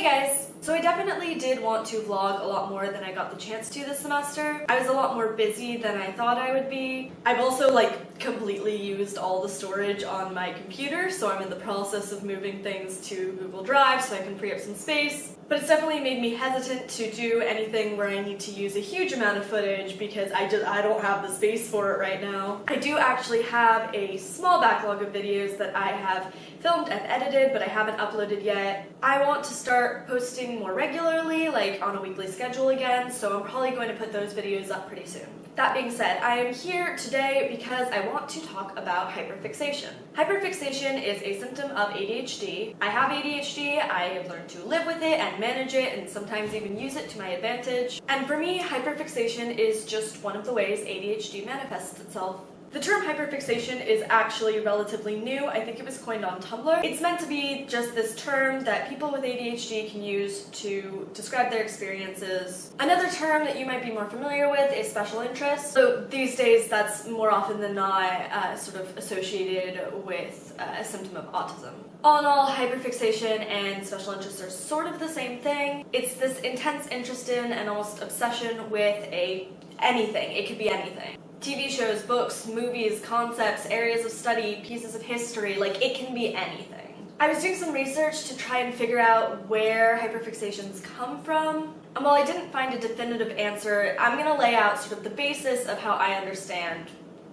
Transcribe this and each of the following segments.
Hey guys! So I definitely did want to vlog a lot more than I got the chance to this semester. I was a lot more busy than I thought I would be. I've also completely used all the storage on my computer, so I'm in the process of moving things to Google Drive so I can free up some space. But it's definitely made me hesitant to do anything where I need to use a huge amount of footage because I don't have the space for it right now. I do actually have a small backlog of videos that I have filmed and edited, but I haven't uploaded yet. I want to start posting more regularly, on a weekly schedule again, so I'm probably going to put those videos up pretty soon. That being said, I am here today because I want to talk about hyperfixation. Hyperfixation is a symptom of ADHD. I have ADHD, I have learned to live with it and manage it and sometimes even use it to my advantage. And for me, hyperfixation is just one of the ways ADHD manifests itself. The term hyperfixation is actually relatively new. I think it was coined on Tumblr. It's meant to be just this term that people with ADHD can use to describe their experiences. Another term that you might be more familiar with is special interest. So these days that's more often than not sort of associated with a symptom of autism. All in all, hyperfixation and special interests are sort of the same thing. It's this intense interest in and almost obsession with anything. It could be anything. TV shows, books, movies, concepts, areas of study, pieces of history, it can be anything. I was doing some research to try and figure out where hyperfixations come from, and while I didn't find a definitive answer, I'm going to lay out sort of the basis of how I understand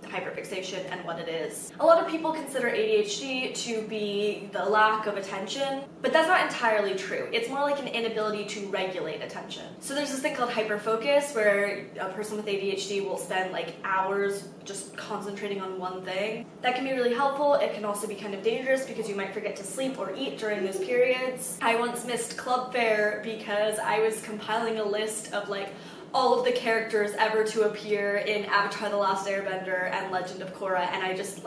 hyperfixation and what it is. A lot of people consider ADHD to be the lack of attention, but that's not entirely true. It's more like an inability to regulate attention. So there's this thing called hyperfocus where a person with ADHD will spend hours just concentrating on one thing. That can be really helpful. It can also be kind of dangerous because you might forget to sleep or eat during those periods. I once missed club fair because I was compiling a list of all of the characters ever to appear in Avatar: The Last Airbender and Legend of Korra, and I just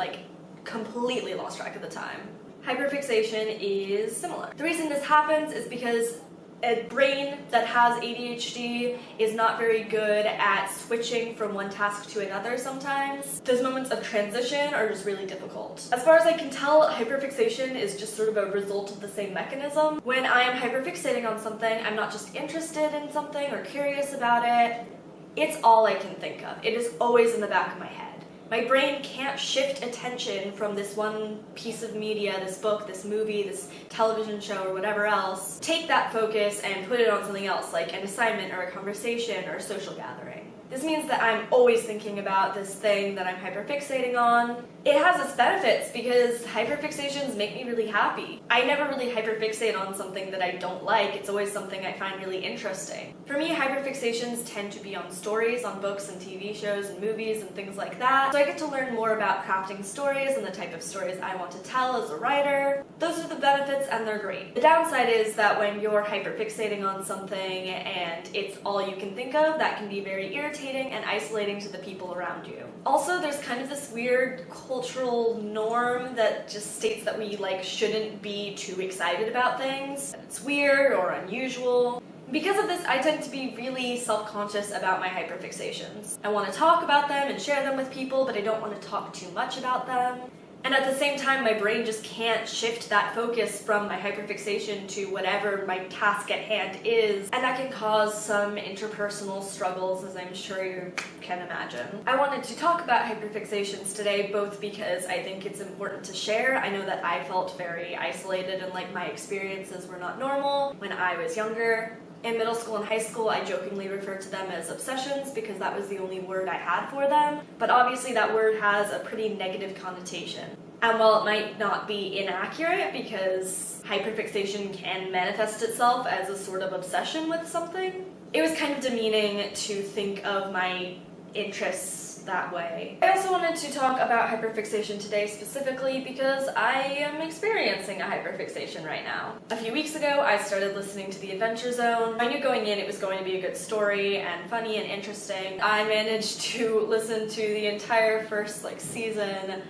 completely lost track of the time. Hyperfixation is similar. The reason this happens is because a brain that has ADHD is not very good at switching from one task to another sometimes. Those moments of transition are just really difficult. As far as I can tell, hyperfixation is just sort of a result of the same mechanism. When I am hyperfixating on something, I'm not just interested in something or curious about it. It's all I can think of. It is always in the back of my head. My brain can't shift attention from this one piece of media, this book, this movie, this television show, or whatever else, take that focus and put it on something else, like an assignment or a conversation or a social gathering. This means that I'm always thinking about this thing that I'm hyperfixating on. It has its benefits because hyperfixations make me really happy. I never really hyperfixate on something that I don't like. It's always something I find really interesting. For me, hyperfixations tend to be on stories, on books and TV shows and movies and things like that. So I get to learn more about crafting stories and the type of stories I want to tell as a writer. Those are the benefits and they're great. The downside is that when you're hyperfixating on something and it's all you can think of, that can be very irritating and isolating to the people around you. Also, there's kind of this weird cultural norm that just states that we shouldn't be too excited about things. It's weird or unusual. Because of this, I tend to be really self-conscious about my hyperfixations. I want to talk about them and share them with people, but I don't want to talk too much about them. And at the same time, my brain just can't shift that focus from my hyperfixation to whatever my task at hand is, and that can cause some interpersonal struggles, as I'm sure you can imagine. I wanted to talk about hyperfixations today, both because I think it's important to share. I know that I felt very isolated and my experiences were not normal when I was younger. In middle school and high school, I jokingly referred to them as obsessions because that was the only word I had for them, but obviously that word has a pretty negative connotation. And while it might not be inaccurate because hyperfixation can manifest itself as a sort of obsession with something, it was kind of demeaning to think of my interests that way. I also wanted to talk about hyperfixation today specifically because I am experiencing a hyperfixation right now. A few weeks ago, I started listening to The Adventure Zone. I knew going in it was going to be a good story and funny and interesting. I managed to listen to the entire first season,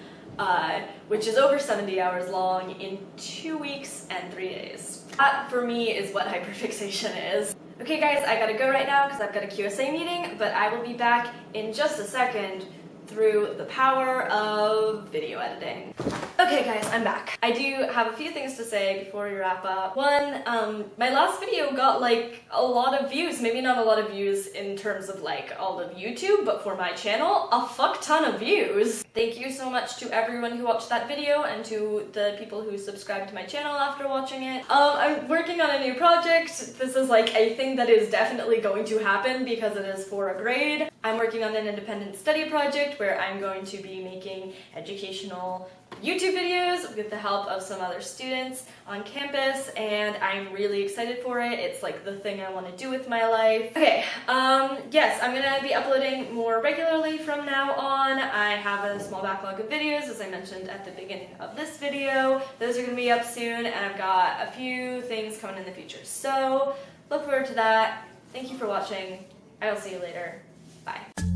which is over 70 hours long, in 2 weeks and 3 days. That, for me, is what hyperfixation is. Okay guys, I gotta go right now because I've got a QSA meeting, but I will be back in just a second through the power of video editing. Okay guys, I'm back. I do have a few things to say before we wrap up. One, my last video got like a lot of views, maybe not a lot of views in terms of like all of YouTube, but for my channel, a fuck ton of views. Thank you so much to everyone who watched that video and to the people who subscribed to my channel after watching it. I'm working on a new project. This is like a thing that is definitely going to happen because it is for a grade. I'm working on an independent study project where I'm going to be making educational YouTube videos with the help of some other students on campus, and I'm really excited for it. It's like the thing I want to do with my life. Okay, yes, I'm gonna be uploading more regularly from now on. I have a small backlog of videos, as I mentioned at the beginning of this video. Those are gonna be up soon, and I've got a few things coming in the future. So, look forward to that. Thank you for watching. I will see you later. Bye.